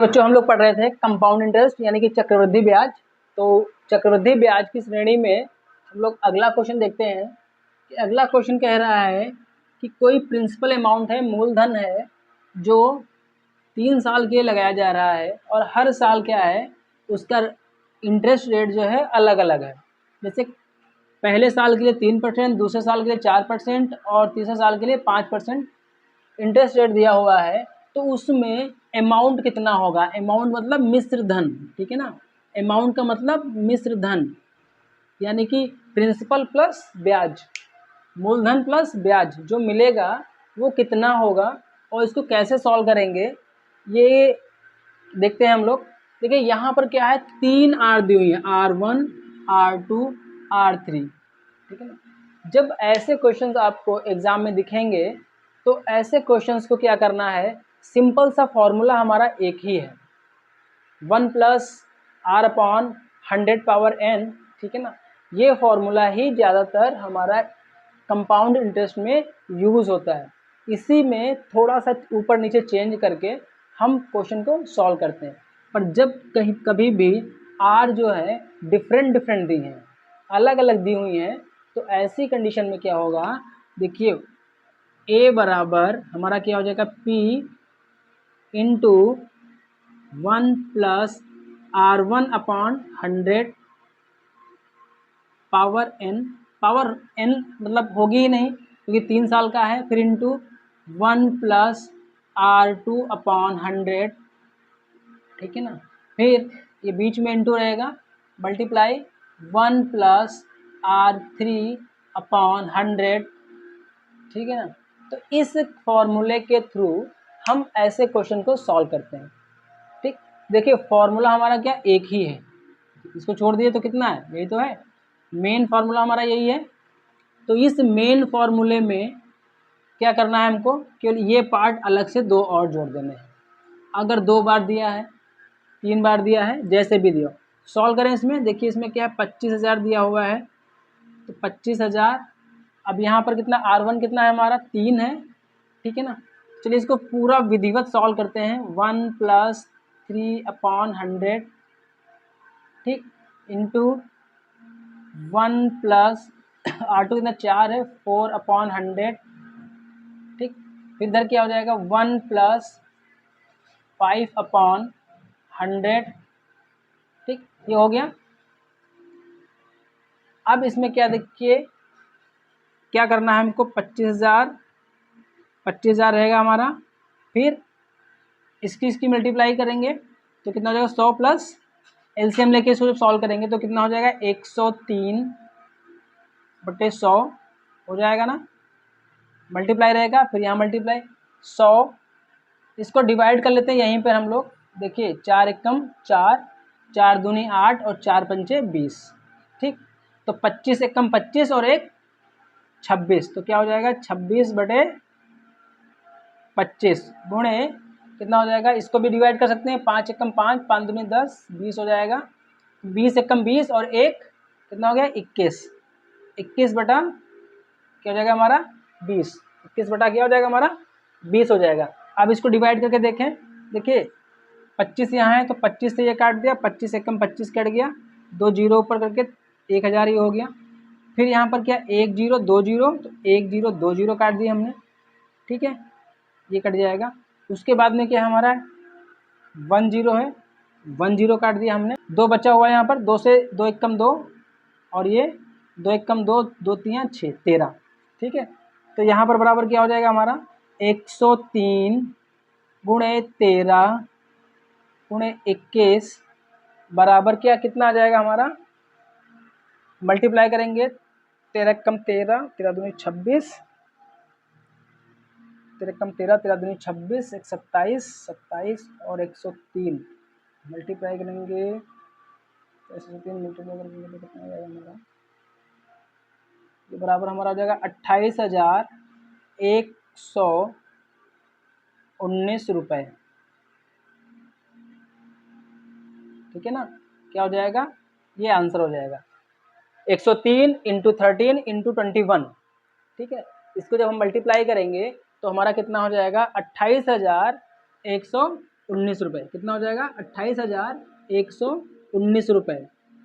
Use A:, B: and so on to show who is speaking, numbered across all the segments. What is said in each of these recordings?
A: बच्चों हम लोग पढ़ रहे थे कंपाउंड इंटरेस्ट यानी कि चक्रवृद्धि ब्याज। तो चक्रवृद्धि ब्याज की श्रेणी में हम लोग अगला क्वेश्चन देखते हैं कि अगला क्वेश्चन कह रहा है कि कोई प्रिंसिपल अमाउंट है, मूलधन है, जो 3 साल के लिए लगाया जा रहा है और हर साल क्या है उसका इंटरेस्ट रेट जो है अलग अलग है। जैसे पहले साल के लिए 3%, दूसरे साल के लिए 4% और तीसरे साल के लिए 5% इंटरेस्ट रेट दिया हुआ है। तो उसमें अमाउंट कितना होगा? अमाउंट मतलब मिश्र धन, ठीक है ना। अमाउंट का मतलब मिश्र धन यानी कि प्रिंसिपल प्लस ब्याज, मूलधन प्लस ब्याज जो मिलेगा वो कितना होगा और इसको कैसे सॉल्व करेंगे ये देखते हैं हम लोग। देखिए यहाँ पर क्या है, 3 आर दी हुई है, R1, R2, R3, ठीक है ना। जब ऐसे क्वेश्चंस आपको एग्जाम में दिखेंगे तो ऐसे क्वेश्चंस को क्या करना है, सिंपल सा फॉर्मूला हमारा एक ही है, 1+R/100 n, ठीक है ना। ये फॉर्मूला ही ज़्यादातर हमारा कंपाउंड इंटरेस्ट में यूज़ होता है। इसी में थोड़ा सा ऊपर नीचे चेंज करके हम क्वेश्चन को सॉल्व करते हैं। पर जब कभी भी आर जो है डिफरेंट दी हैं, अलग अलग दी हुई हैं, तो ऐसी कंडीशन में क्या होगा, देखिए A बराबर हमारा क्या हो जाएगा, P into 1+R1/100 power n मतलब होगी ही नहीं क्योंकि 3 साल का है, फिर इंटू 1+R2/100, ठीक है ना। फिर ये बीच में इंटू रहेगा, मल्टीप्लाई 1+R3/100, ठीक है ना। तो इस फॉर्मूले के थ्रू हम ऐसे क्वेश्चन को सॉल्व करते हैं, ठीक। देखिए फॉर्मूला हमारा क्या एक ही है, इसको छोड़ दिए तो कितना है, यही तो है, मेन फार्मूला हमारा यही है। तो इस मेन फार्मूले में क्या करना है हमको, केवल ये पार्ट अलग से 2 और जोड़ देने हैं। अगर 2 बार दिया है, 3 बार दिया है, जैसे भी दिया, सॉल्व करें इसमें। देखिए इसमें क्या है, 25,000 दिया हुआ है, तो 25,000। अब यहाँ पर कितना, R1 कितना है हमारा, 3 है, ठीक है ना। चलिए इसको पूरा विधिवत सॉल्व करते हैं, 1+3/100, ठीक, इंटू 1+R2 कितना 4 है, 4/100, ठीक। फिर इधर क्या हो जाएगा, 1+5/100, ठीक, ये हो गया। अब इसमें क्या देखिए क्या करना है हमको, 25,000 रहेगा हमारा, फिर इसकी मल्टीप्लाई करेंगे तो कितना हो जाएगा, 100 प्लस एलसीएम लेके इसको जब सॉल्व करेंगे तो कितना हो जाएगा, 103/100 हो जाएगा ना, मल्टीप्लाई रहेगा, फिर यहाँ मल्टीप्लाई 100, इसको डिवाइड कर लेते हैं यहीं पर हम लोग। देखिए 4 एकम 4, 4 दूनी 8 और 4 पंचे 20, ठीक। तो 25 एकम 25 और 1 26, तो क्या हो जाएगा, 26/25 गुणे कितना हो जाएगा, इसको भी डिवाइड कर सकते हैं, 5 एकम 5, 5 दूनी 10, 20 हो जाएगा, 20 एकम 20 और 1 कितना हो गया, 21, 21 बटा क्या हो जाएगा हमारा 20, 21 बटा क्या हो जाएगा हमारा 20 हो जाएगा। अब इसको डिवाइड करके देखें, देखिए 25 यहाँ है तो 25 से ये काट दिया, 25 एकम 25 कट गया, 2 जीरो ऊपर करके 1000 ये हो गया। फिर यहाँ पर क्या, 1 0 2 0, तो 1 0 2 0 काट दिया हमने, ठीक है, ये कट जाएगा। उसके बाद में क्या हमारा 1 0 है, 1 0 काट दिया हमने, 2 बचा हुआ है यहाँ पर, 2 से 2 एकम 2 और ये 2 एकम 2, 2 3 6 13, ठीक है। तो यहाँ पर बराबर क्या हो जाएगा हमारा, 103 गुणे 13 गुणे 21 बराबर क्या, कितना आ जाएगा हमारा, मल्टीप्लाई करेंगे, 13 कम 13, 13 दूनी 26, 13 कम 13, 13 दूनी 26, 1 27, 27 और 103 मल्टीप्लाई करेंगे, 103 मल्टीप्लाई करेंगे तो कितना आ जाएगा हमारा, ये बराबर हमारा हो जाएगा 28,119 रुपये, ठीक है ना। क्या हो जाएगा, ये आंसर हो जाएगा 103 इंटू 13 इंटू 21, ठीक है। इसको जब हम मल्टीप्लाई करेंगे तो हमारा कितना हो जाएगा, 28,119 रुपये। कितना हो जाएगा? 28,119 रुपये।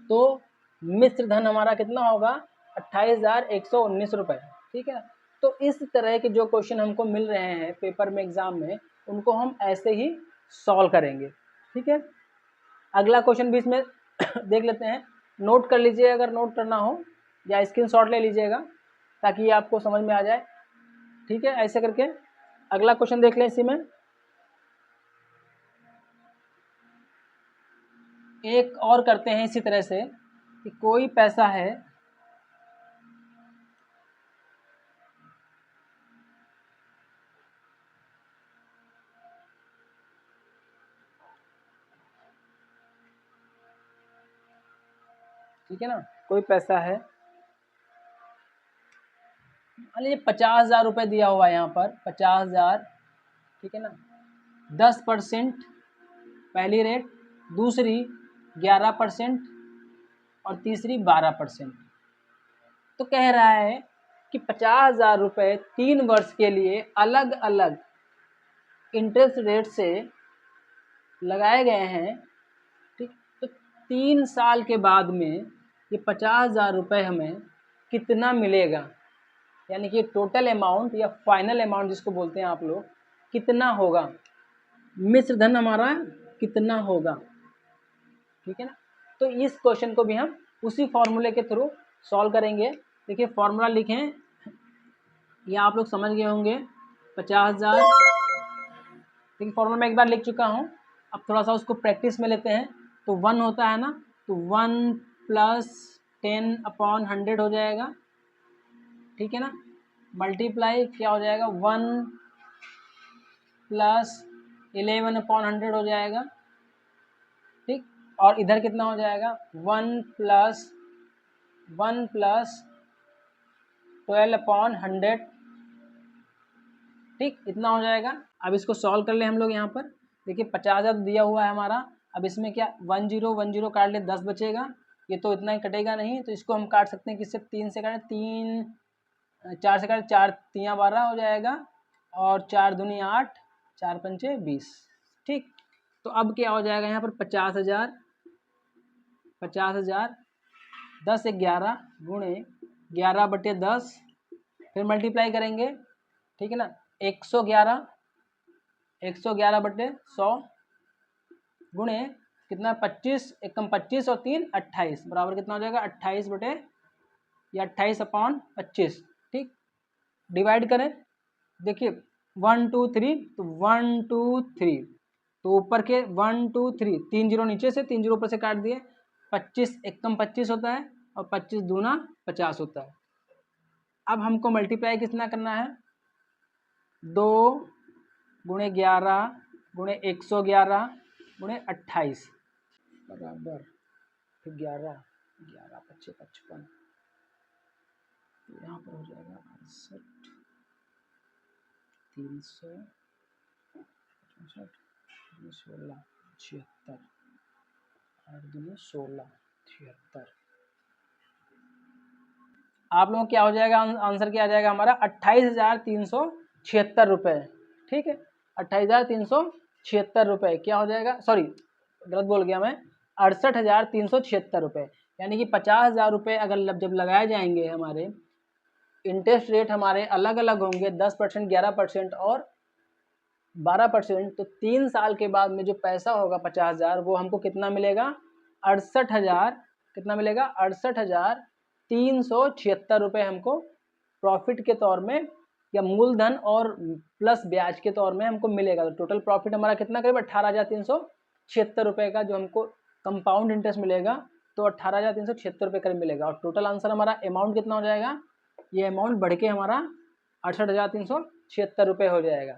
A: तो मिश्र धन हमारा कितना होगा? 28,119 रुपये। ठीक है। तो इस तरह के जो क्वेश्चन हमको मिल रहे हैं पेपर में, एग्जाम में, उनको हम ऐसे ही सॉल्व करेंगे। ठीक है। अगला क्वेश्चन भी इसमें देख लेते हैं। नोट कर लीजिए अगर नोट करना हो, या स्क्रीनशॉट ले लीजिएगा ताकि आपको समझ में आ जाए। ठीक है। ऐसे करके अगला क्वेश्चन देख लें। इसी में एक और करते हैं इसी तरह से कि कोई पैसा है, ठीक है ना, कोई पैसा है, मान लीजिए 50,000 रुपये दिया हुआ है यहाँ पर, 50,000। ठीक है ना। 10% पहली रेट, दूसरी 11% और तीसरी 12%। तो कह रहा है कि 50,000 रुपये 3 वर्ष के लिए अलग अलग इंटरेस्ट रेट से लगाए गए हैं। ठीक। तो 3 साल के बाद में ये 50,000 रुपये हमें कितना मिलेगा, यानी कि टोटल अमाउंट या फाइनल अमाउंट जिसको बोलते हैं आप लोग, कितना होगा, मिश्र धन हमारा कितना होगा। ठीक है ना। तो इस क्वेश्चन को भी हम उसी फॉर्मूले के थ्रू सॉल्व करेंगे। देखिए फॉर्मूला लिखें, ये आप लोग समझ गए होंगे। 50,000, देखिए फॉर्मूला मैं एक बार लिख चुका हूँ, अब थोड़ा सा उसको प्रैक्टिस में लेते हैं। तो 1 होता है ना, तो 1 + 10/100 हो जाएगा। ठीक है ना। मल्टीप्लाई क्या हो जाएगा? 1 + 11/100 हो जाएगा। ठीक। और इधर कितना हो जाएगा? 1 + 12/100। ठीक, इतना हो जाएगा। अब इसको सॉल्व कर ले हम लोग यहाँ पर। देखिए 50,000 दिया हुआ है हमारा। अब इसमें क्या 10 10 काट ले, 10 बचेगा। ये तो इतना ही कटेगा नहीं, तो इसको हम काट सकते हैं किससे? 3 से काटें, 4 से काटें, 4 3 12 हो जाएगा, और 4 दूनी 8, 4 पंचे 20। ठीक। तो अब क्या हो जाएगा यहाँ पर? 50,000 10 11 गुणे 11/10, फिर मल्टीप्लाई करेंगे। ठीक है ना। 111/100 गुणे कितना? 25, 1 कम 25 और 3 28, बराबर कितना हो जाएगा? 28/25। ठीक। डिवाइड करें, देखिए 1 2 3, तो 1 2 3, तो ऊपर के 1 2 3, 3 जीरो नीचे से, 3 जीरो ऊपर से काट दिए। 25 1 कम 25 होता है, और 25 दूना 50 होता है। अब हमको मल्टीप्लाई कितना करना है? 2 गुणे 11 गुणे 111 गुणे 28 बराबर, फिर 11 11 25 55, यहाँ पर हो जाएगा 68, 300 16 76, 8 दूनी 16 76। आप लोगों क्या हो जाएगा? आंसर क्या आ जाएगा हमारा? 28,376 रुपये। ठीक है। 28,376 रुपये क्या हो जाएगा? सॉरी, गलत बोल गया मैं, 68,376 रुपये। यानी कि 50,000 रुपये अगर जब लगाए जाएंगे, हमारे इंटरेस्ट रेट हमारे अलग अलग होंगे, 10%, 11% और 12%। तो 3 साल के बाद में जो पैसा होगा 50,000, वो हमको कितना मिलेगा? 68,000। कितना मिलेगा? 68,376 रुपये हमको प्रॉफिट के तौर में, या मूलधन और प्लस ब्याज के तौर में हमको मिलेगा। तो टोटल प्रॉफिट हमारा कितना करीब 18,376 रुपये का जो हमको कंपाउंड इंटरेस्ट मिलेगा, तो 18,376 रुपये करीब मिलेगा। और टोटल आंसर हमारा अमाउंट कितना हो जाएगा? ये अमाउंट बढ़ के हमारा 68,376 रुपये हो जाएगा।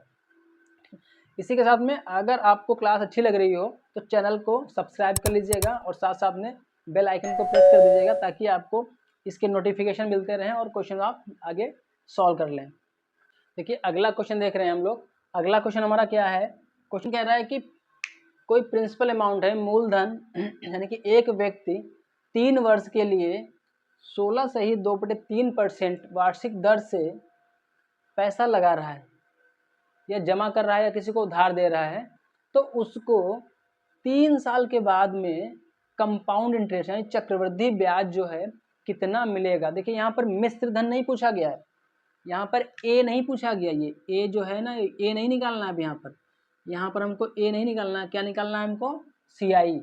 A: इसी के साथ में अगर आपको क्लास अच्छी लग रही हो तो चैनल को सब्सक्राइब कर लीजिएगा, और साथ साथ में बेल आइकन को प्रेस कर दीजिएगा, ताकि आपको इसके नोटिफिकेशन मिलते रहें और क्वेश्चन आप आगे सॉल्व कर लें। देखिए अगला क्वेश्चन देख रहे हैं हम लोग। अगला क्वेश्चन हमारा क्या है? क्वेश्चन कह रहा है कि कोई प्रिंसिपल अमाउंट है, मूलधन, यानी कि एक व्यक्ति 3 वर्ष के लिए 16 सही 2/3% वार्षिक दर से पैसा लगा रहा है, या जमा कर रहा है, या किसी को उधार दे रहा है। तो उसको 3 साल के बाद में कंपाउंड इंटरेस्ट यानी चक्रवृद्धि ब्याज जो है कितना मिलेगा। देखिए यहाँ पर मिश्र धन नहीं पूछा गया है, यहाँ पर ए नहीं पूछा गया, ये ए जो है ना, ए नहीं निकालना है। अब यहाँ पर हमको ए नहीं निकालना है, क्या निकालना है हमको, सीआई।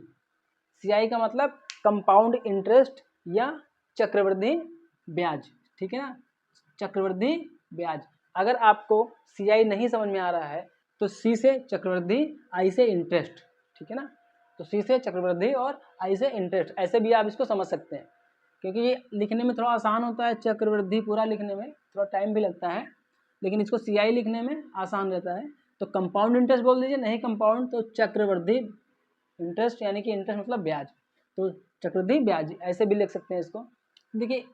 A: सीआई का मतलब कंपाउंड इंटरेस्ट या चक्रवृद्धि ब्याज, ठीक है ना, चक्रवृद्धि ब्याज। अगर आपको सीआई नहीं समझ में आ रहा है तो सी से चक्रवृद्धि, आई से इंटरेस्ट, ठीक है ना, तो सी से चक्रवृद्धि और आई से इंटरेस्ट, ऐसे भी आप इसको समझ सकते हैं, क्योंकि ये लिखने में थोड़ा आसान होता है, चक्रवृद्धि पूरा लिखने में थोड़ा टाइम भी लगता है, लेकिन इसको सीआई लिखने में आसान रहता है। तो कंपाउंड इंटरेस्ट बोल दीजिए, नहीं कंपाउंड तो चक्रवृद्धि इंटरेस्ट, यानी कि इंटरेस्ट मतलब ब्याज, तो चक्रवृद्धि ब्याज ऐसे भी लिख सकते हैं इसको। देखिए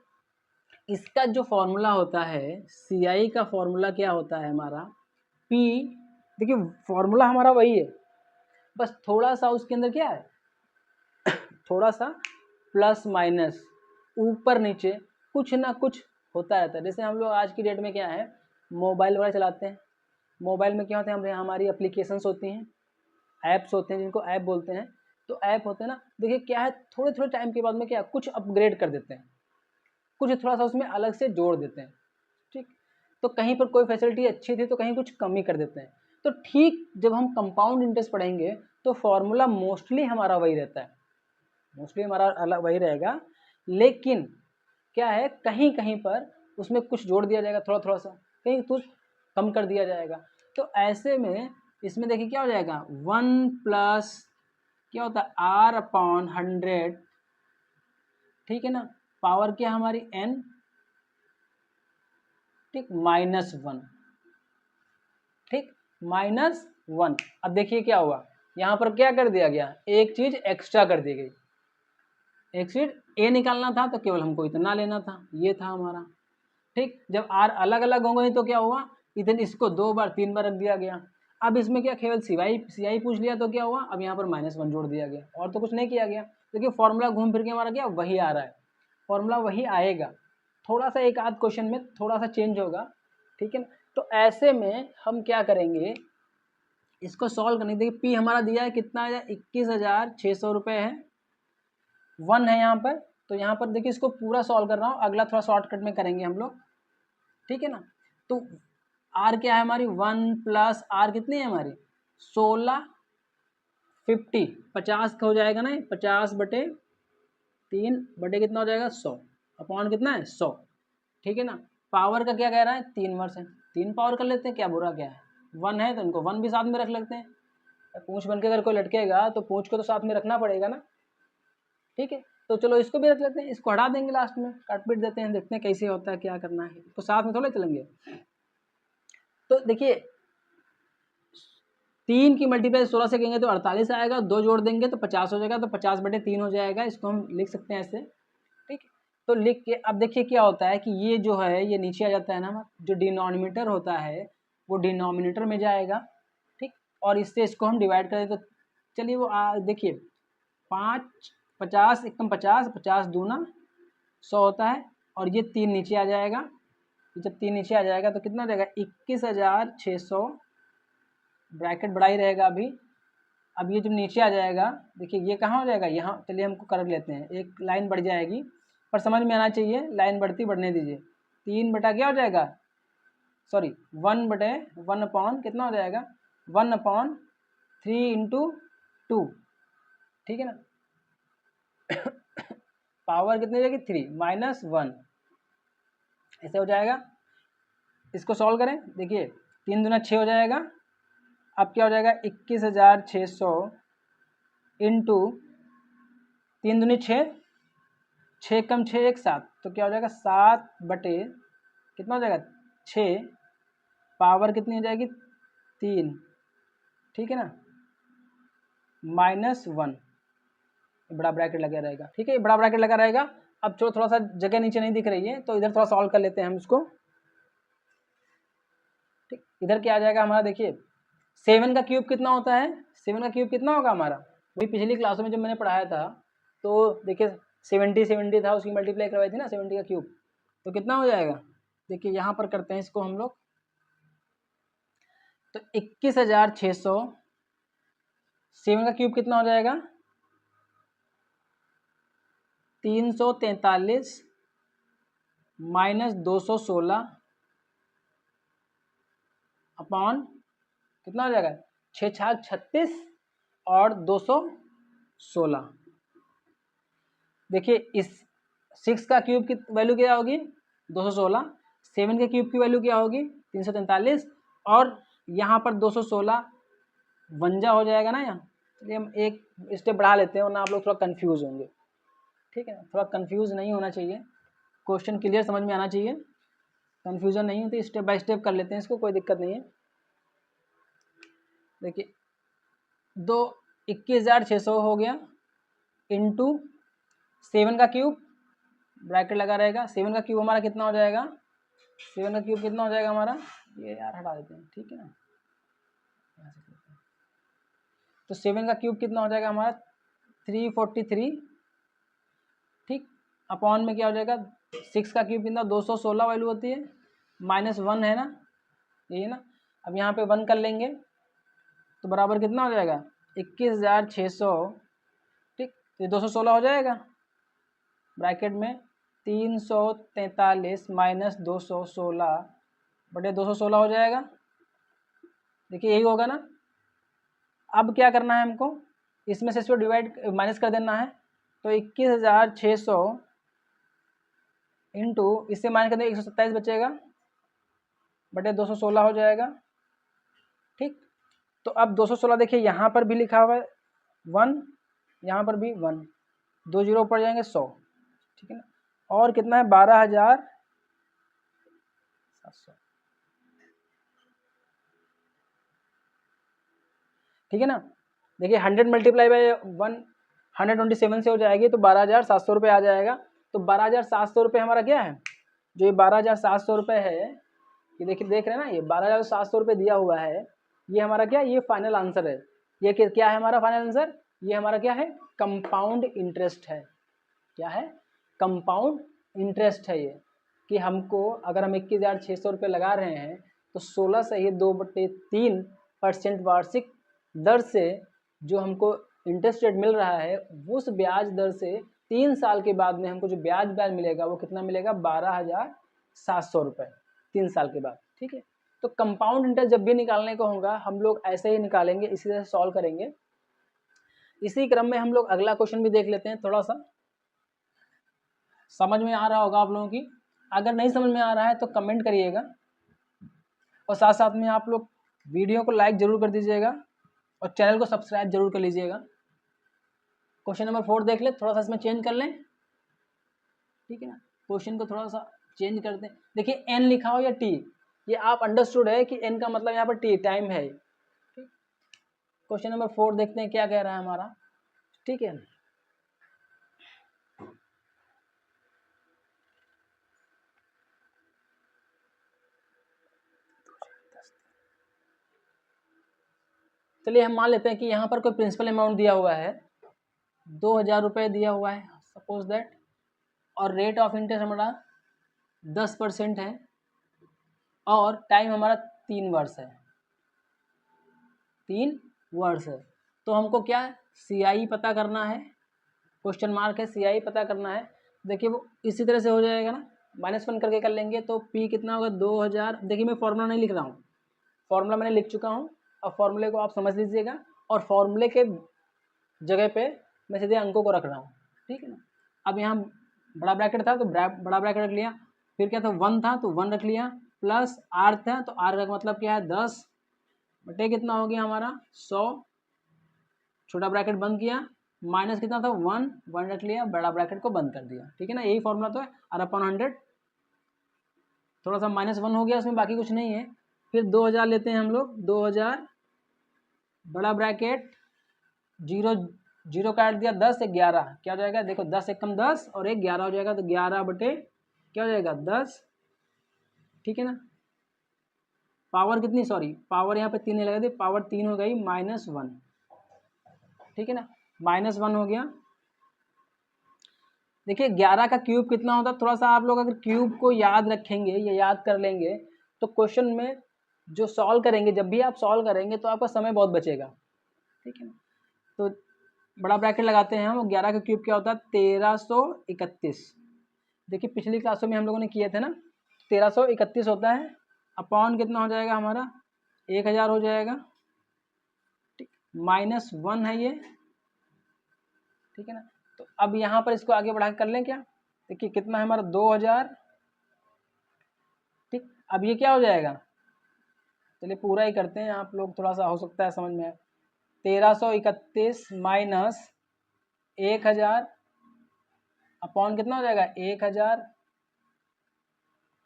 A: इसका जो फॉर्मूला होता है, सीआई का फॉर्मूला क्या होता है हमारा, पी, देखिए फॉर्मूला हमारा वही है, बस थोड़ा सा उसके अंदर क्या है, थोड़ा सा प्लस माइनस ऊपर नीचे कुछ ना कुछ होता रहता है। जैसे हम लोग आज की डेट में क्या है, मोबाइल वगैरह चलाते हैं, मोबाइल में क्या होता है, हमारी एप्लीकेशंस होती हैं, ऐप्स होते हैं जिनको ऐप बोलते हैं, तो ऐप होते हैं ना, देखिए क्या है, थोड़े थोड़े टाइम के बाद में क्या कुछ अपग्रेड कर देते हैं, कुछ थोड़ा सा उसमें अलग से जोड़ देते हैं, ठीक। तो कहीं पर कोई फैसिलिटी अच्छी थी तो कहीं कुछ कमी कर देते हैं। तो ठीक जब हम कंपाउंड इंटरेस्ट पढ़ेंगे तो फॉर्मूला मोस्टली हमारा वही रहता है, मोस्टली हमारा अलग वही रहेगा, लेकिन क्या है कहीं कहीं पर उसमें कुछ जोड़ दिया जाएगा, थोड़ा थोड़ा सा कहीं कुछ कम कर दिया जाएगा। तो ऐसे में इसमें देखिए क्या हो जाएगा, 1 प्लस क्या होता है R/100, ठीक है ना, पावर क्या हमारी n, ठीक, -1, ठीक, -1। अब देखिए क्या हुआ, यहाँ पर क्या कर दिया गया, एक चीज एक्स्ट्रा कर दी गई, एक चीज ए निकालना था तो केवल हमको इतना लेना था, ये था हमारा, ठीक। जब आर अलग अलग होंगे तो क्या हुआ, इधर इसको 2 बार 3 बार रख दिया गया। अब इसमें क्या केवल सीआई पूछ लिया तो क्या हुआ, अब यहाँ पर -1 जोड़ दिया गया, और तो कुछ नहीं किया गया। देखिए फॉर्मूला घूम फिर के हमारा क्या वही आ रहा है, फॉर्मूला वही आएगा, थोड़ा सा एक आध क्वेश्चन में थोड़ा सा चेंज होगा, ठीक है ना। तो ऐसे में हम क्या करेंगे, इसको सॉल्व करने, देखिए पी हमारा दिया है कितना है, 21,600 रुपये है, 1 है यहाँ पर, तो यहाँ पर देखिए इसको पूरा सॉल्व कर रहा हूँ, अगला थोड़ा शॉर्टकट में करेंगे हम लोग, ठीक है ना। तो आर क्या है हमारी, 1 प्लस आर कितनी है हमारी 16, 50 का हो जाएगा ना, 50/3 बटे कितना हो जाएगा 100, अपॉन कितना है 100, ठीक है ना। पावर का क्या कह रहा है, 3 वर्ष है, 3 पावर कर लेते हैं, क्या बुरा क्या है, 1 है तो इनको 1 भी साथ में रख लेते हैं, पूंछ बन के अगर कोई लटकेगा तो पूंछ को तो साथ में रखना पड़ेगा ना, ठीक है। तो चलो इसको भी रख लेते हैं, इसको हटा देंगे लास्ट में, काट पीट देते हैं, देखते हैं कैसे होता है, क्या करना है, तो साथ में थोड़े चलेंगे। तो देखिए 3 की मल्टीप्लाई 16 से करेंगे तो 48 आएगा, 2 जोड़ देंगे तो 50 हो जाएगा, तो 50/3 हो जाएगा, इसको हम लिख सकते हैं ऐसे, ठीक। तो लिख के अब देखिए क्या होता है कि ये जो है ये नीचे आ जाता है ना, जो डिनोमिनेटर होता है वो डिनोमिनेटर में जाएगा, ठीक, और इससे इसको हम डिवाइड करें तो चलिए वो देखिए 5 50 एकदम 50 50 दूना 100 होता है, और ये 3 नीचे आ जाएगा, जब 3 नीचे आ जाएगा तो कितना हो जाएगा 21,600, ब्रैकेट बड़ा ही रहेगा अभी। अब ये जब नीचे आ जाएगा, देखिए ये कहाँ हो जाएगा, यहाँ, चलिए हमको कर लेते हैं, एक लाइन बढ़ जाएगी, पर समझ में आना चाहिए, लाइन बढ़ने दीजिए, 3 बटा क्या हो जाएगा, सॉरी 1/1 अपॉन कितना हो जाएगा 1/3 × 2, ठीक है ना, पावर कितनी हो जाएगी 3 -1, ऐसे हो जाएगा। इसको सॉल्व करें, देखिए 3 दूना 6 हो जाएगा, अब क्या हो जाएगा 21,600 इंटू 3 दूनी 6, 6 कम 6 1 7, तो क्या हो जाएगा 7 बटे कितना हो जाएगा 6, पावर कितनी हो जाएगी 3, ठीक है ना, -1, बड़ा ब्रैकेट लगा रहेगा, ठीक है, बड़ा ब्रैकेट लगा रहेगा। अब चलो थोड़ा सा जगह नीचे नहीं दिख रही है तो इधर थोड़ा सॉल्व कर लेते हैं हम इसको, ठीक। इधर क्या आ जाएगा हमारा, देखिए 7 का क्यूब कितना होता है, 7 का क्यूब कितना होगा हमारा, वही पिछली क्लासों में जब मैंने पढ़ाया था, तो देखिए 70 था, उसकी मल्टीप्लाई करवाई थी ना 70 का क्यूब, तो कितना हो जाएगा, देखिए यहाँ पर करते हैं इसको हम लोग, तो 21,600 7 का क्यूब कितना हो जाएगा 343 माइनस 216 अपॉन कितना हो जाएगा 6 छाक 36 और 216। देखिए इस 6 का क्यूब की वैल्यू क्या होगी 216, 7 के क्यूब की वैल्यू क्या होगी 343 और यहाँ पर 216 वंजा हो जाएगा ना यहाँ। चलिए हम एक स्टेप बढ़ा लेते हैं वरना आप लोग थोड़ा कंफ्यूज होंगे, ठीक है। थोड़ा कंफ्यूज नहीं होना चाहिए, क्वेश्चन क्लियर समझ में आना चाहिए, कंफ्यूजन नहीं होती। स्टेप बाय स्टेप कर लेते हैं इसको, कोई दिक्कत नहीं है। देखिए 21,600 हो गया इंटू 7 का क्यूब, ब्रैकेट लगा रहेगा। 7 का क्यूब हमारा कितना हो जाएगा 7 का क्यूब कितना हो जाएगा हमारा, ये यार हटा देते हैं, ठीक है ना। तो 7 का क्यूब कितना हो जाएगा हमारा 343, ठीक। अपॉन में क्या हो जाएगा 6 का क्यूब कितना 216 वैल्यू होती है, -1 है ना, यही है ना। अब यहाँ पे 1 कर लेंगे तो बराबर कितना हो जाएगा 21,600, ठीक। तो 216 हो जाएगा, ब्रैकेट में 343 माइनस 216 बटे 216 हो जाएगा। देखिए यही होगा ना। अब क्या करना है हमको, इसमें से इसको डिवाइड माइनस कर देना है। तो 21,600 इंटू इससे माइनस कर देंगे 127 बचेगा बटे 216 हो जाएगा, ठीक। तो अब 216 देखिए यहाँ पर भी लिखा हुआ है 1, यहाँ पर भी 1, 2 जीरो पड़ जाएंगे 100, ठीक है ना। और कितना है 12,700, ठीक है ना। देखिए 100 मल्टीप्लाई बाई 127 से हो जाएगी तो 12,700 रुपये आ जाएगा। तो 12,700 रुपये हमारा क्या है, जो ये 12,700 रुपये है, ये देखिए देख रहे हैं ना, ये 12,700 रुपये दिया हुआ है, ये हमारा क्या, ये फाइनल आंसर है। ये क्या है हमारा फाइनल आंसर, ये हमारा क्या है कंपाउंड इंटरेस्ट है। क्या है कंपाउंड इंटरेस्ट है ये, कि हमको अगर हम 21,600 रुपये लगा रहे हैं तो 16 से ही 2/3% वार्षिक दर से जो हमको इंटरेस्ट रेट मिल रहा है, उस ब्याज दर से 3 साल के बाद में हमको जो ब्याज मिलेगा वो कितना मिलेगा 12,700 रुपये 3 साल के बाद, ठीक है। तो कंपाउंड इंटरेस्ट जब भी निकालने को होगा हम लोग ऐसे ही निकालेंगे, इसी तरह सॉल्व करेंगे। इसी क्रम में हम लोग अगला क्वेश्चन भी देख लेते हैं। थोड़ा सा समझ में आ रहा होगा आप लोगों की, अगर नहीं समझ में आ रहा है तो कमेंट करिएगा, और साथ साथ में आप लोग वीडियो को लाइक जरूर कर दीजिएगा और चैनल को सब्सक्राइब जरूर कर लीजिएगा। क्वेश्चन नंबर 4 देख ले, थोड़ा सा इसमें चेंज कर लें, ठीक है ना। क्वेश्चन को थोड़ा सा चेंज करते हैं। देखिए एन लिखा हो या टी, ये आप अंडरस्टूड है कि एन का मतलब यहाँ पर टी टाइम है, ठीक। क्वेश्चन नंबर 4 देखते हैं क्या कह रहा है हमारा, ठीक है। चलिए हम मान लेते हैं कि यहाँ पर कोई प्रिंसिपल अमाउंट दिया हुआ है 2,000 रुपये दिया हुआ है सपोज दैट, और रेट ऑफ इंटरेस्ट हमारा 10% है और टाइम हमारा 3 वर्ष है, 3 वर्ष है। तो हमको क्या CI पता करना है, क्वेश्चन मार्क है, CI पता करना है। देखिए वो इसी तरह से हो जाएगा ना, -1 करके कर लेंगे तो P कितना होगा 2,000। देखिए मैं फॉर्मूला नहीं लिख रहा हूँ, फॉर्मूला मैंने लिख चुका हूँ, अब फॉर्मूले को आप समझ लीजिएगा और फॉर्मूले के जगह पे मैं सीधे अंकों को रख रहा हूँ, ठीक है ना। अब यहाँ बड़ा ब्रैकेट था तो बड़ा ब्रैकेट रख लिया, फिर क्या था 1 था तो 1 रख लिया, प्लस R था तो R का मतलब क्या है 10 बटे कितना हो गया हमारा 100, छोटा ब्रैकेट बंद किया, माइनस कितना था 1 रख लिया, बड़ा ब्रैकेट को बंद कर दिया, ठीक है ना। यही फॉर्मूला तो है R/100, थोड़ा सा -1 हो गया इसमें, बाकी कुछ नहीं है। फिर 2,000 लेते हैं हम लोग, 2,000 बड़ा ब्रैकेट 0 0 काट दिया, 10 11 क्या हो जाएगा, देखो 10 एकम 10 और 1 11 हो जाएगा, तो 11 बटे क्या हो जाएगा 10, ठीक है ना। पावर कितनी, सॉरी पावर यहाँ पे 3 नहीं लगा दी, पावर 3 हो गई -1, ठीक है ना, -1 हो गया। देखिए 11 का क्यूब कितना होता है, थोड़ा सा आप लोग अगर क्यूब को याद रखेंगे या याद कर लेंगे तो क्वेश्चन में जो सॉल्व करेंगे, जब भी आप सॉल्व करेंगे तो आपका समय बहुत बचेगा, ठीक है ना। तो बड़ा ब्रैकेट लगाते हैं हम, 11 का क्यूब क्या होता है 1331। देखिए पिछली क्लासों में हम लोगों ने किए थे ना, 1331 होता है, अपॉन कितना हो जाएगा हमारा 1000 हो जाएगा, ठीक, -1 है ये, ठीक है ना। तो अब यहाँ पर इसको आगे बढ़ा कर लें क्या, देखिए कितना है हमारा 2000, ठीक। अब ये क्या हो जाएगा, चलिए पूरा ही करते हैं, आप लोग थोड़ा सा हो सकता है समझ में। 1331 माइनस 1000 अपॉन कितना हो जाएगा 1000,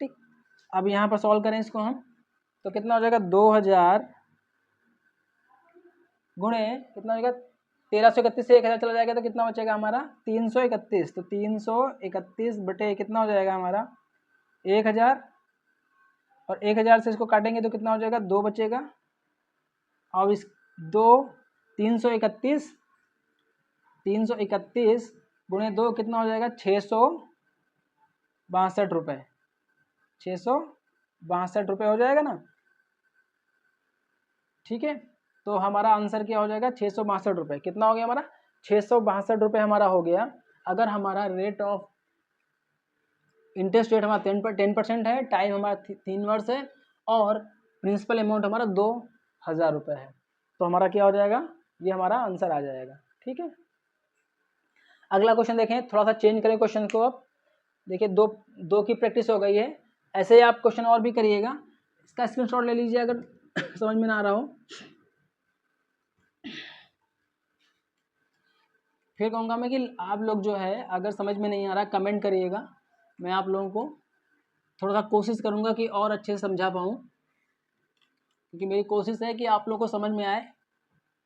A: ठीक। अब यहाँ पर सॉल्व करें इसको हम, तो कितना हो जाएगा 2000 गुणे कितना हो जाएगा 1331 से 1000 चला जाएगा तो कितना बचेगा हमारा 331। तो 331 बटे कितना हो जाएगा हमारा 1000, और 1000 से इसको काटेंगे तो कितना हो जाएगा 2 बचेगा। अब इस 2 331 गुणे 2 कितना हो जाएगा 662 रुपये, 662 रुपये हो जाएगा ना, ठीक है। तो हमारा आंसर क्या हो जाएगा 662 रुपये। कितना हो गया हमारा 662 रुपये हमारा हो गया। अगर हमारा रेट ऑफ इंटरेस्ट रेट हमारा 10% है, टाइम हमारा 3 वर्ष है, और प्रिंसिपल अमाउंट हमारा 2000 रुपये है, तो हमारा क्या हो जाएगा, ये हमारा आंसर आ जाएगा, ठीक है। अगला क्वेश्चन देखें, थोड़ा सा चेंज करें क्वेश्चन को। अब देखिए दो की प्रैक्टिस हो गई है, ऐसे ही आप क्वेश्चन और भी करिएगा। इसका स्क्रीनशॉट ले लीजिए अगर समझ में ना आ रहा हो। फिर कहूँगा मैं कि आप लोग जो है अगर समझ में नहीं आ रहा कमेंट करिएगा, मैं आप लोगों को थोड़ा सा कोशिश करूँगा कि और अच्छे से समझा पाऊँ, क्योंकि मेरी कोशिश है कि आप लोग को समझ में आए।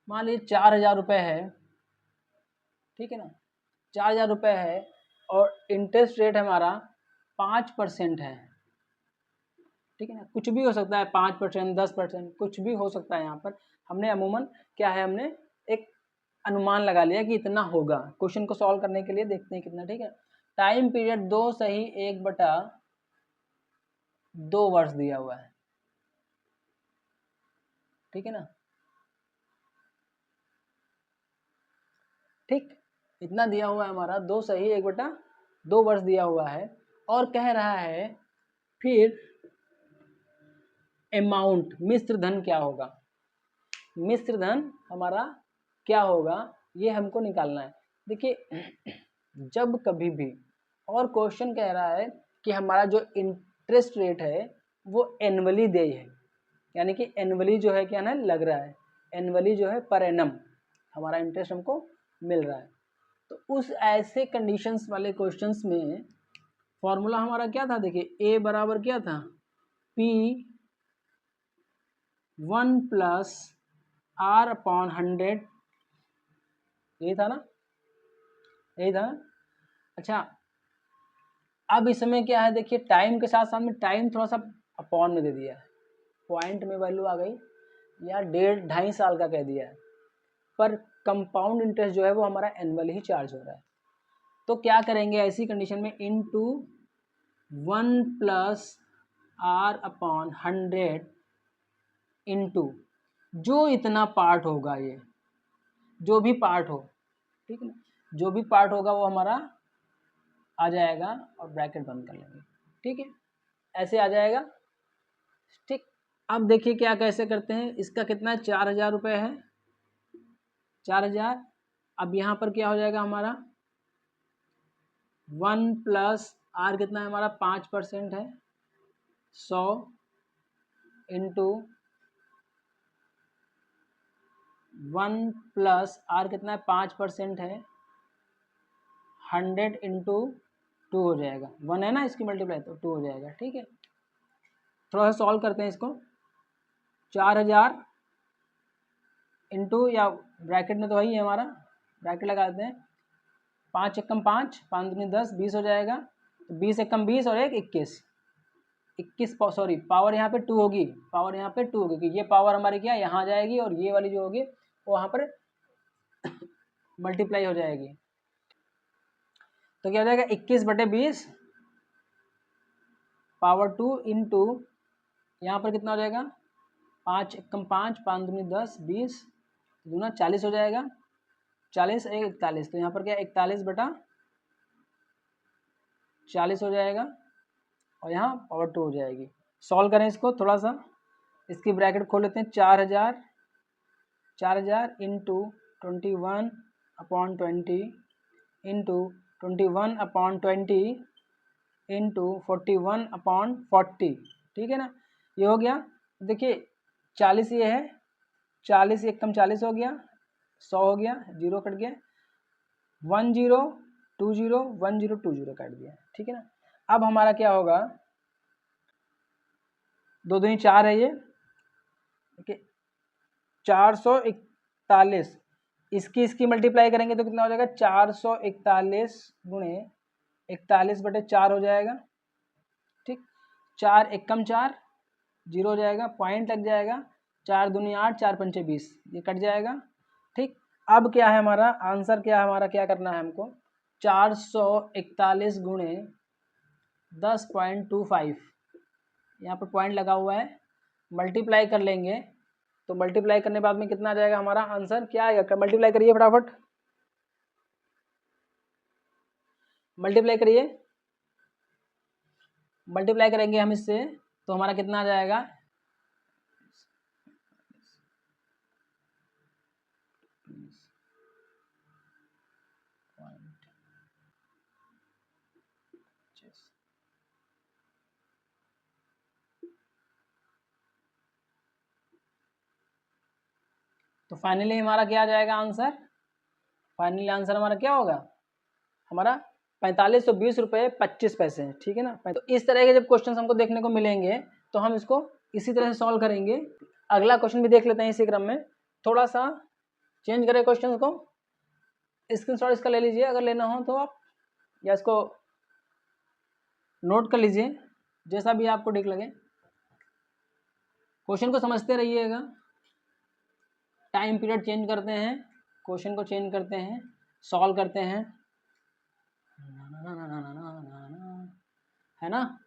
A: मान लीजिए 4000 रुपये है, ठीक है ना, 4000 रुपये है और इंटरेस्ट रेट हमारा 5% है, ठीक है ना। कुछ भी हो सकता है, 5%, 10%, कुछ भी हो सकता है। यहाँ पर हमने अमूमन क्या है, हमने एक अनुमान लगा लिया कि इतना होगा। क्वेश्चन को सॉल्व करने के लिए देखते हैं कितना, ठीक है। टाइम पीरियड 2 सही 1/2 वर्ष दिया हुआ है, ठीक है ना, ठीक, इतना दिया हुआ है हमारा 2 सही 1/2 वर्ष दिया हुआ है, और कह रहा है फिर अमाउंट मिश्र धन क्या होगा, मिश्र धन हमारा क्या होगा ये हमको निकालना है। देखिए जब कभी भी, और क्वेश्चन कह रहा है कि हमारा जो इंटरेस्ट रेट है वो एनुअली दे है, यानी कि एनुअली जो है क्या ना लग रहा है, एनुअली जो है पर एनम हमारा इंटरेस्ट हमको मिल रहा है। तो उस ऐसे कंडीशंस वाले क्वेश्चंस में फॉर्मूला हमारा क्या था, देखिए ए बराबर क्या था P 1 + R/100, यही था ना, यही था। अच्छा अब इसमें क्या है, देखिए टाइम के साथ साथ में टाइम थोड़ा सा अपॉन में दे दिया है, पॉइंट में वैल्यू आ गई या 1.5 साल का कह दिया है, पर कंपाउंड इंटरेस्ट जो है वो हमारा एनुअल ही चार्ज हो रहा है। तो क्या करेंगे ऐसी कंडीशन में, इनटू 1 + R/100 इनटू जो इतना पार्ट होगा, ये जो भी पार्ट हो, ठीक है ना, जो भी पार्ट होगा वो हमारा आ जाएगा, और ब्रैकेट बंद कर लेंगे, ठीक है, ऐसे आ जाएगा, ठीक। अब देखिए क्या कैसे करते हैं, इसका कितना है 4000 रुपये है, 4000। अब यहाँ पर क्या हो जाएगा हमारा 1 + R कितना है हमारा 5% है, 100 इंटू 1 + R कितना है 5% है, 100 इंटू 2 हो जाएगा, 1 है ना इसकी मल्टीप्लाई तो 2 हो जाएगा, ठीक है। थोड़ा सा सॉल्व करते हैं इसको, 4000 इंटू, या ब्रैकेट में तो वही है हमारा, ब्रैकेट लगा देते हैं, 5 एकम 5, 5 दूनी 10, 20 हो जाएगा, तो 20 एकम 20 और 1 21, 21 सॉरी पावर यहाँ पे 2 होगी, पावर यहाँ पे 2 होगी, क्योंकि ये पावर हमारी क्या यहाँ जाएगी और ये वाली जो होगी वो वहाँ पर मल्टीप्लाई हो जाएगी। तो क्या हो जाएगा 21/20 पावर 2 इंटू यहाँ पर कितना हो जाएगा 5 एकम 5, 5 दूनी 10, 20 दूना 40 हो जाएगा, 40 41, तो यहाँ पर क्या 41/40 हो जाएगा और यहाँ पावर 2 हो जाएगी। सॉल्व करें इसको थोड़ा सा, इसकी ब्रैकेट खोल लेते हैं। 4000 इंटू 21/20 इंटू 21/20 इंटू 41/40, ठीक है ना, ये हो गया। देखिए 40 ये है, 40 एक कम 40 हो गया, 100 हो गया, 0 कट गया, 1020 1020 काट दिया, ठीक है ना। अब हमारा क्या होगा, 2 दूनी 4 है ये, ठीक है, 441, इसकी मल्टीप्लाई करेंगे तो कितना हो जाएगा, 441 गुणे 41/4 हो जाएगा, ठीक। 4 एक कम 4, 0 हो जाएगा, पॉइंट लग जाएगा, 4 दूनी 8, 4 पंचे 20, ये कट जाएगा, ठीक। अब क्या है हमारा आंसर, क्या है हमारा, क्या करना है हमको, 441 गुणे 10.25, यहाँ पर पॉइंट लगा हुआ है, मल्टीप्लाई कर लेंगे, तो मल्टीप्लाई करने बाद में कितना आ जाएगा हमारा आंसर, क्या आएगा, मल्टीप्लाई करिए फटाफट, मल्टीप्लाई करिए, मल्टीप्लाई करेंगे हम इससे तो हमारा कितना आ जाएगा, तो फाइनली हमारा क्या आ जाएगा आंसर, फाइनली आंसर हमारा क्या होगा, हमारा 4520 रुपये 25 पैसे, ठीक है ना। तो इस तरह के जब क्वेश्चन हमको देखने को मिलेंगे तो हम इसको इसी तरह से सॉल्व करेंगे। अगला क्वेश्चन भी देख लेते हैं इसी क्रम में, थोड़ा सा चेंज करें क्वेश्चन को, स्क्रीनशॉट इसका ले लीजिए अगर लेना हो तो आप, या इसको नोट कर लीजिए, जैसा भी आपको ठीक लगे। क्वेश्चन को समझते रहिएगा, टाइम पीरियड चेंज करते हैं, क्वेश्चन को चेंज करते हैं, सॉल्व करते हैं, है ना,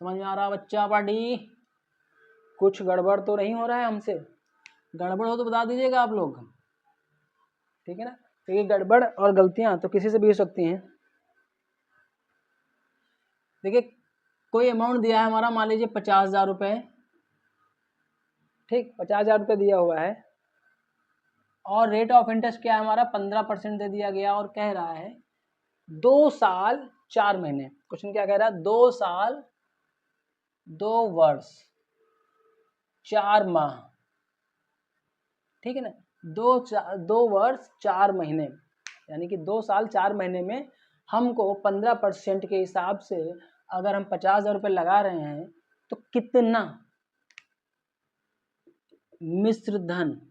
A: समझ में आ रहा बच्चा पार्टी, कुछ गड़बड़ तो नहीं हो रहा है हमसे, गड़बड़ हो तो बता दीजिएगा आप लोग, ठीक है ना, क्योंकि गड़बड़ और गलतियां तो किसी से भी हो सकती हैं। देखिए कोई अमाउंट दिया है हमारा, मान लीजिए 50,000 रुपये, ठीक, 50,000 रुपये दिया हुआ है और रेट ऑफ इंटरेस्ट क्या है हमारा 15% दे दिया गया, और कह रहा है 2 साल 4 महीने, क्वेश्चन क्या कह रहा है, 2 साल 2 वर्ष 4 माह, ठीक है ना, 2 वर्ष 4 महीने, यानी कि 2 साल 4 महीने में हमको 15% के हिसाब से अगर हम 50,000 रुपये लगा रहे हैं तो कितना मिश्र धन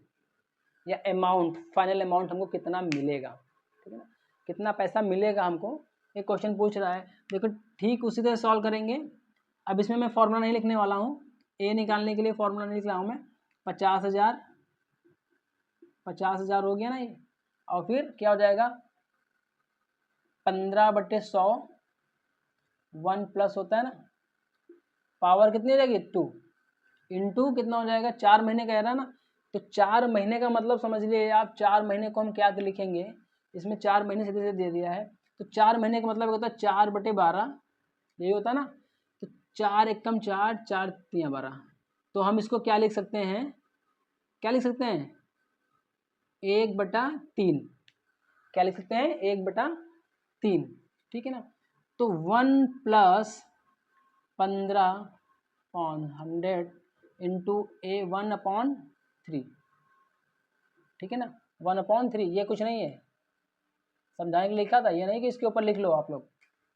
A: या अमाउंट, फाइनल अमाउंट हमको कितना मिलेगा, ठीक है ना, कितना पैसा मिलेगा हमको, ये क्वेश्चन पूछ रहा है। देखो ठीक उसी तरह सॉल्व करेंगे। अब इसमें मैं फॉर्मूला नहीं लिखने वाला हूँ, ए निकालने के लिए फॉर्मूला नहीं लिख रहा हूँ मैं, 50,000 हो गया ना ये, और फिर क्या हो जाएगा 15/100, 1 प्लस होता है ना, पावर कितनी हो जाएगी 2, इंटू कितना हो जाएगा 4 महीने कह रहा है ना, तो 4 महीने का मतलब समझ लिए आप, 4 महीने को हम क्या लिखेंगे, इसमें 4 महीने सीधे से दे दिया है, तो 4 महीने का मतलब होता है 4/12, यही होता है ना, तो 4 एकम 4, 4 तियां 12, तो हम इसको क्या लिख सकते हैं, क्या लिख सकते हैं 1/3, क्या लिख सकते हैं 1/3, ठीक है ना। तो 1 प्लस 15/100 इंटू ए 1/3, ठीक है ना, 1/3, ये कुछ नहीं है, समझाने के लिए लिखा था, ये नहीं कि इसके ऊपर लिख लो आप लोग,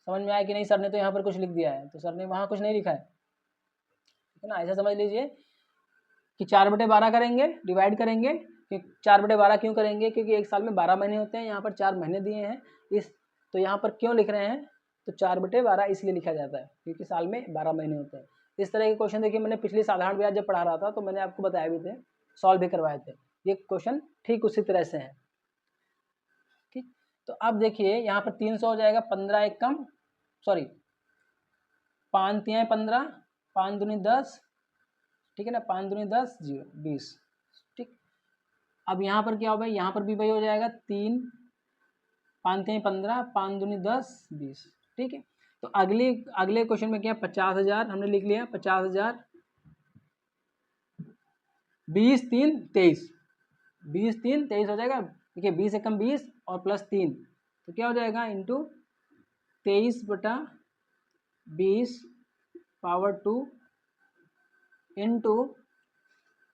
A: समझ में आया कि नहीं, सर ने तो यहाँ पर कुछ लिख दिया है, तो सर ने वहाँ कुछ नहीं लिखा है, ठीक है ना, ऐसा समझ लीजिए कि 4/12 करेंगे, डिवाइड करेंगे, कि 4/12 क्यों करेंगे, क्योंकि एक साल में 12 महीने होते हैं, यहाँ पर 4 महीने दिए हैं, इस तो यहाँ पर क्यों लिख रहे हैं, तो 4/12 इसलिए लिखा जाता है क्योंकि साल में 12 महीने होते हैं। इस तरह के क्वेश्चन देखिए मैंने पिछली साधारण ब्याज जब पढ़ा रहा था तो मैंने आपको बताया भी थे, सॉल्व भी करवाए थे, ये क्वेश्चन ठीक उसी तरह से है, ठीक। तो अब देखिए यहाँ पर 300 हो जाएगा, 15 एक कम, सॉरी 5 तियां 15, 5 दूनी 10, ठीक है ना, 5 दूनी 10, 0 20, ठीक। अब यहाँ पर क्या हो भाई, यहाँ पर भी वही हो जाएगा, 3 5 3 15, 5 दूनी 10 20, ठीक है। तो अगले क्वेश्चन में क्या, 50,000 हमने लिख लिया, 50,000, 20 3 23, 20 3 23 हो जाएगा। देखिए 20 एकम 20 और प्लस 3, तो क्या हो जाएगा, इंटू 23/20 पावर 2 इंटू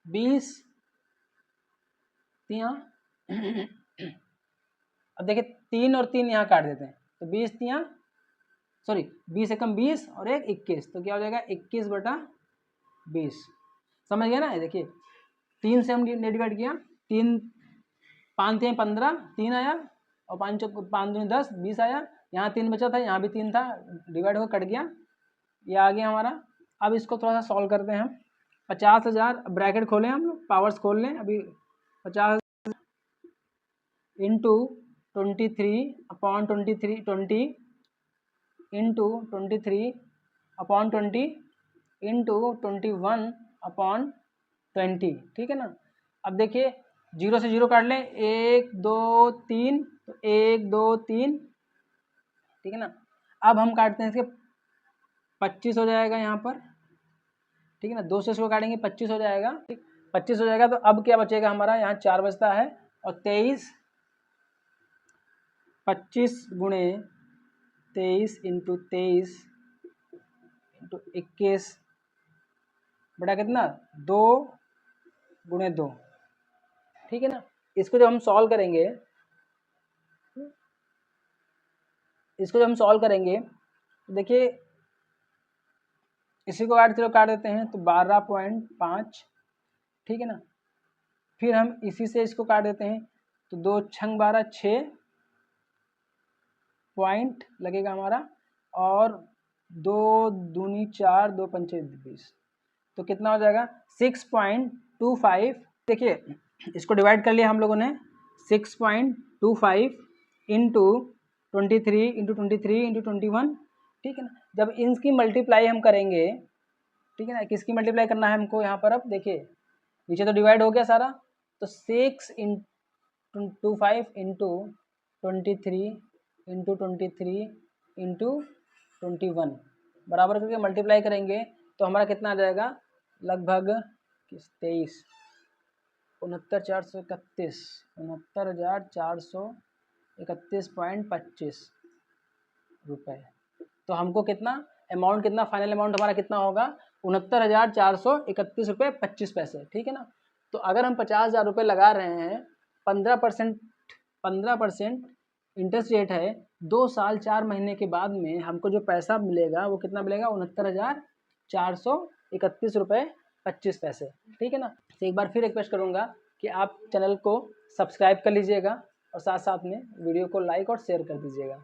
A: 20 तिया अब देखिए 3 और 3 यहाँ काट देते हैं, तो 20 तिया सॉरी 20 एकम 20 और एक 21, तो क्या हो जाएगा 21/20, समझ गया ना। ये देखिए 3 से हमने डिवाइड किया, 3 5 3 15, 3 आया और 5 दूनी 10 20 आया, यहाँ 3 बचा था, यहाँ भी 3 था, डिवाइड होकर कट गया, ये आ गया हमारा। अब इसको थोड़ा सा सॉल्व करते हैं हम। 50,000 ब्रैकेट खोलें, हम लोग पावर्स खोल लें अभी, 50 इंटू 23/23 20 इंटू 23/20 इंटू 21/20, ठीक है ना। अब देखिए 0 से 0 काट लें, 1 2 3, तो 1 2 3, ठीक है ना। अब हम काटते हैं इसके 25 हो जाएगा यहाँ पर, ठीक है ना, 2 से इसको काटेंगे 25 हो जाएगा, ठीक 25 हो जाएगा। तो अब क्या बचेगा हमारा, यहाँ 4 बचता है, और 23 25 गुणे 23 इंटू 23 इंटू 21 बटा कितना 2 गुणे 2, ठीक है ना। इसको जब हम सॉल्व करेंगे, तो देखिए इसी को 8 काट देते हैं, तो 12.5, ठीक है ना। फिर हम इसी से इसको काट देते हैं, तो 2 छंग 12 6 पॉइंट लगेगा हमारा, और 2 दूनी 4 2 पंचे 20, तो कितना हो जाएगा 6.25। देखिए इसको डिवाइड कर लिया हम लोगों ने, 6.25 इंटू 23 इंटू 23 इंटू 21, ठीक है ना। जब इनकी मल्टीप्लाई हम करेंगे, ठीक है ना, किसकी मल्टीप्लाई करना है हमको यहाँ पर, अब देखिए नीचे तो डिवाइड हो गया सारा, तो 6/25 इंटू 23 इंटू 23 इंटू 21 बराबर करके मल्टीप्लाई करेंगे, तो हमारा कितना आ जाएगा, लगभग 23 69,431 69,431.25 रुपये। तो हमको कितना अमाउंट, कितना फाइनल अमाउंट हमारा कितना होगा, 69,431.25 रुपये, ठीक है ना। तो अगर हम 50,000 रुपये लगा रहे हैं, 15% इंटरेस्ट रेट है, 2 साल 4 महीने के बाद में हमको जो पैसा मिलेगा वो कितना मिलेगा, 69,431.25 रुपये, ठीक है ना। तो एक बार फिर रिक्वेस्ट करूँगा कि आप चैनल को सब्सक्राइब कर लीजिएगा और साथ साथ में वीडियो को लाइक और शेयर कर दीजिएगा।